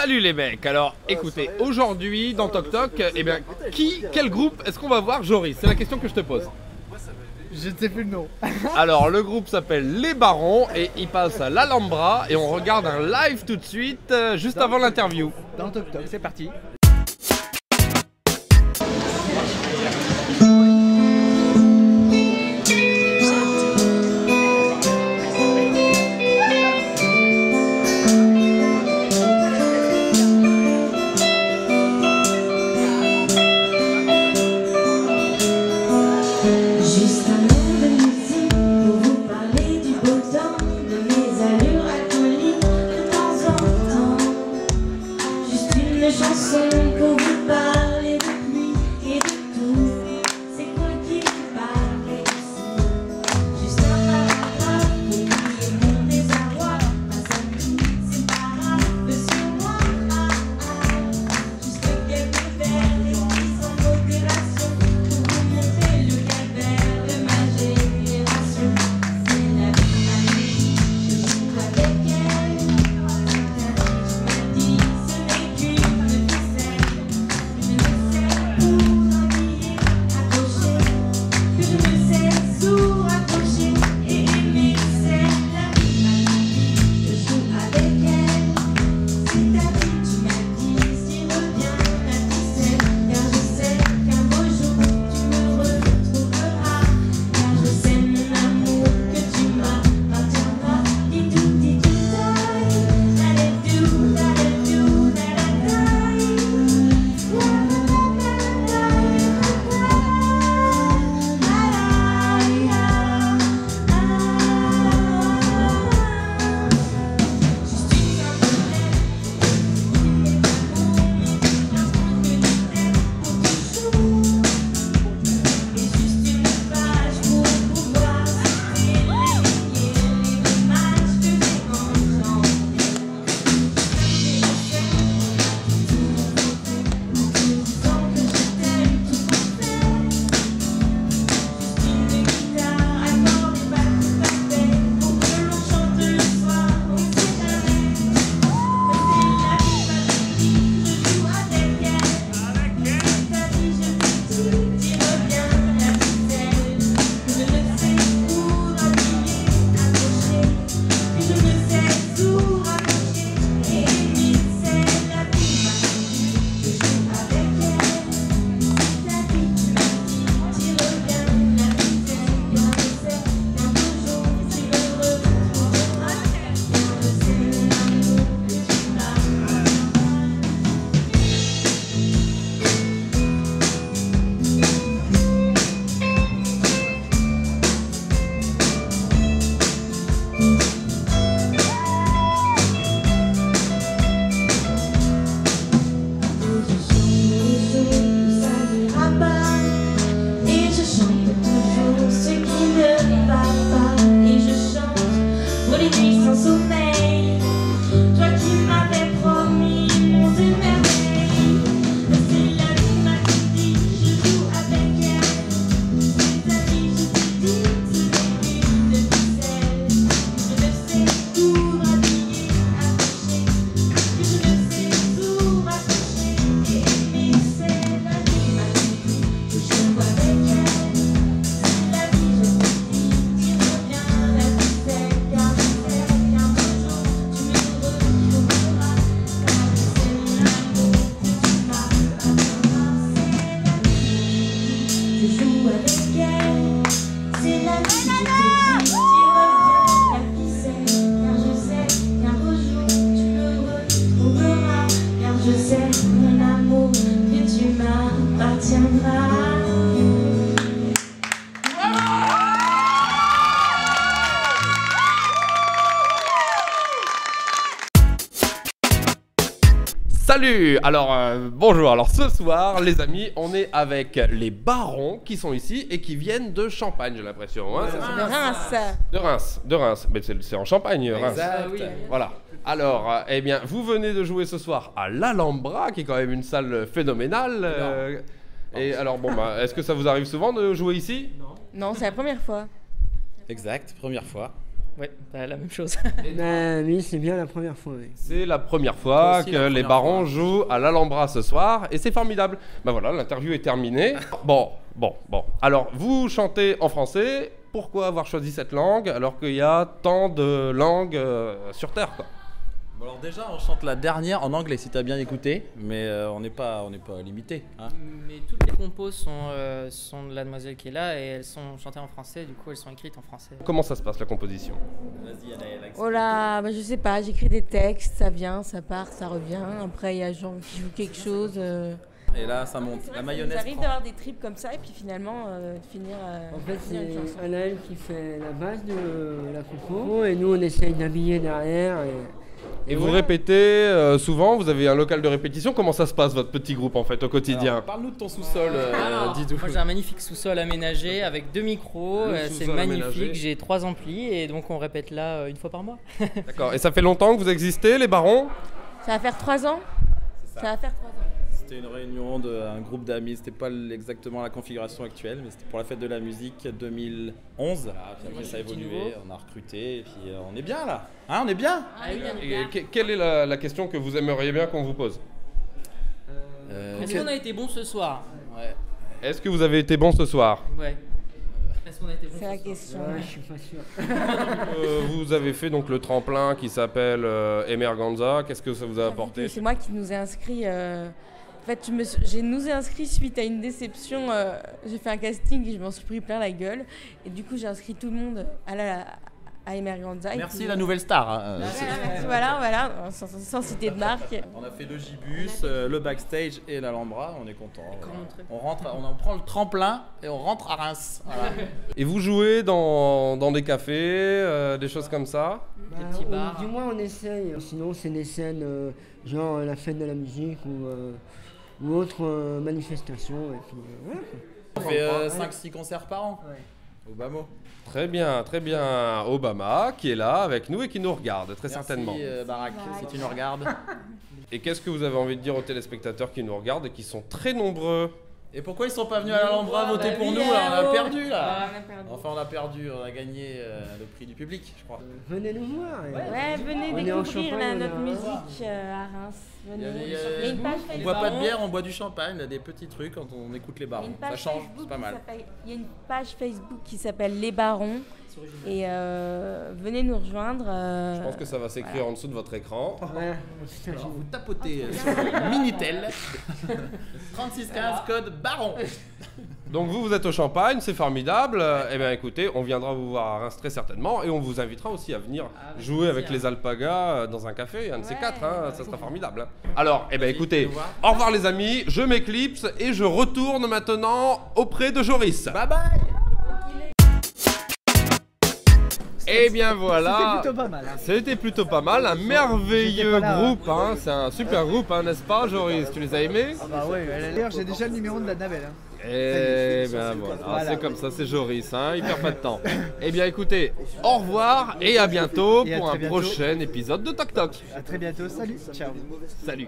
Salut les mecs. Alors écoutez, aujourd'hui dans Toc Toc, eh bien, quel groupe est-ce qu'on va voir, Joris? C'est la question que je te pose. Je ne sais plus le nom. Alors le groupe s'appelle Les Barons et il passe à l'Alhambra et on regarde un live tout de suite, juste avant l'interview. Dans Toc Toc, c'est parti. Salut. Alors bonjour, alors ce soir les amis on est avec les Barons qui sont ici et qui viennent de Champagne, j'ai l'impression, hein, De Reims. De Reims, mais c'est en Champagne, Reims. Exact. Oui. Voilà. Alors, eh bien, vous venez de jouer ce soir à l'Alhambra, qui est quand même une salle phénoménale. Et alors, bon, bah, est-ce que ça vous arrive souvent de jouer ici? Non, c'est la première fois. Exact, première fois. Ouais, bah, la même chose. Ben oui, c'est bien la première fois. Oui. C'est la première Toi fois aussi, que la les première Barons fois. jouent à l'Alhambra ce soir et c'est formidable. Ben voilà, l'interview est terminée. Bon. Alors, vous chantez en français. Pourquoi avoir choisi cette langue alors qu'il y a tant de langues sur Terre, quoi? Bon, alors déjà, on chante la dernière en anglais si t'as bien écouté, mais on n'est pas limité. Hein. Mais toutes les compos sont de la demoiselle qui est là et elles sont chantées en français, du coup elles sont écrites en français. Comment ça se passe la composition? Vas-y, Anaël. Oh là, bah, je sais pas, j'écris des textes, ça vient, ça part, ça revient. Après, il y a gens qui jouent quelque chose. Et là, ça monte. La Ça mayonnaise. arrive prend. d'avoir des tripes comme ça et puis finalement finir. En fait, finir une chanson. c'est Anaël qui fait la base de la compo et nous on essaye d'habiller derrière. Et vous voilà. répétez souvent, vous avez un local de répétition. Comment ça se passe votre petit groupe en fait au quotidien? Alors, parle-nous de ton sous-sol, Alors, Didou. moi j'ai un magnifique sous-sol aménagé avec 2 micros, Le c'est sous-sol aménagé. magnifique, j'ai 3 amplis et donc on répète là une fois par mois. D'accord. Et ça fait longtemps que vous existez, les Barons? Ça va faire 3 ans. ça. Ça va faire 3 ans. C'était une réunion d'un groupe d'amis, c'était pas exactement la configuration actuelle, mais c'était pour la fête de la musique 2011. Puis après ça a Petit évolué, nouveau. on a recruté, et puis on est bien là. Hein, on est bien. Ah oui, bien, Et bien. quelle est la question que vous aimeriez bien qu'on vous pose? Est-ce qu'on a été bon ce soir? Ouais. Est-ce que vous avez été bon ce soir? Ouais. Est-ce qu'on a été bon C'est la question. Ouais, je suis pas sûr. Vous avez fait donc le tremplin qui s'appelle Emerganza. Qu'est-ce que ça vous a apporté? C'est moi qui nous ai inscrits. En fait, j'ai nous ai inscrits suite à une déception. J'ai fait un casting et je m'en suis pris plein la gueule. Et du coup, j'ai inscrit tout le monde à Emerganza. Merci la nouvelle star. Hein. Voilà, sans citer de marque. On a fait le Gibus, le backstage et l'Alhambra, on est content. Comment On rentre, on prend le tremplin et on rentre à Reims. Voilà. Et vous jouez dans des cafés, des choses comme ça? Des petits bars. Du moins on essaye. Sinon c'est des scènes genre la fête de la musique ou autre manifestation. Et puis, voilà, quoi. On fait 5-6 concerts par an. Ouais. Au Bamo. Très bien, très bien. Obama qui est là avec nous et qui nous regarde très certainement. Merci Barack, si tu nous regardes. Et qu'est-ce que vous avez envie de dire aux téléspectateurs qui nous regardent et qui sont très nombreux? Et pourquoi ils sont pas venus à l'Alhambra voter bah pour oui, nous là? On a bravo. perdu là. On a perdu. Enfin on a perdu, on a gagné le prix du public je crois. Venez nous voir. Ouais, venez On est en découvrir Champagne, notre on est musique à Reims. Il y a Venez. des, Il y a une page on Facebook. boit pas de bière, on boit du champagne, il y a des petits trucs quand on écoute les Il y a barons. une Ça page change, Facebook c'est pas qui mal. s'appelle- Il y a une page Facebook qui s'appelle Les Barons. Et venez nous rejoindre. Je pense que ça va s'écrire en dessous de votre écran. Ouais. Alors vous tapotez sur le Minitel 3615 code baron. Donc vous êtes au Champagne, c'est formidable. Eh bien écoutez, on viendra vous voir à Reims très certainement et on vous invitera aussi à venir jouer avec les Alpagas dans un café, un de ces Ouais. quatre, hein, ça sera formidable. Alors, eh bien Vas-y, écoutez, nous voir. au revoir les amis, je m'éclipse et je retourne maintenant auprès de Joris. Bye bye. Eh bien C'était voilà, plutôt pas mal. Hein. c'était plutôt pas mal, un merveilleux J'étais pas là, hein. groupe, hein. C'est un super groupe, hein, n'est-ce pas Joris? Tu les as aimés? Ah bah ouais, d'ailleurs j'ai déjà le numéro de Annabelle. Hein. Eh bien voilà, c'est comme ça, c'est Joris, hein, il perd pas de temps. Eh bien écoutez, au revoir et à bientôt Et à pour très un bientôt. prochain épisode de Toc Toc. A très bientôt, salut, ciao. Salut.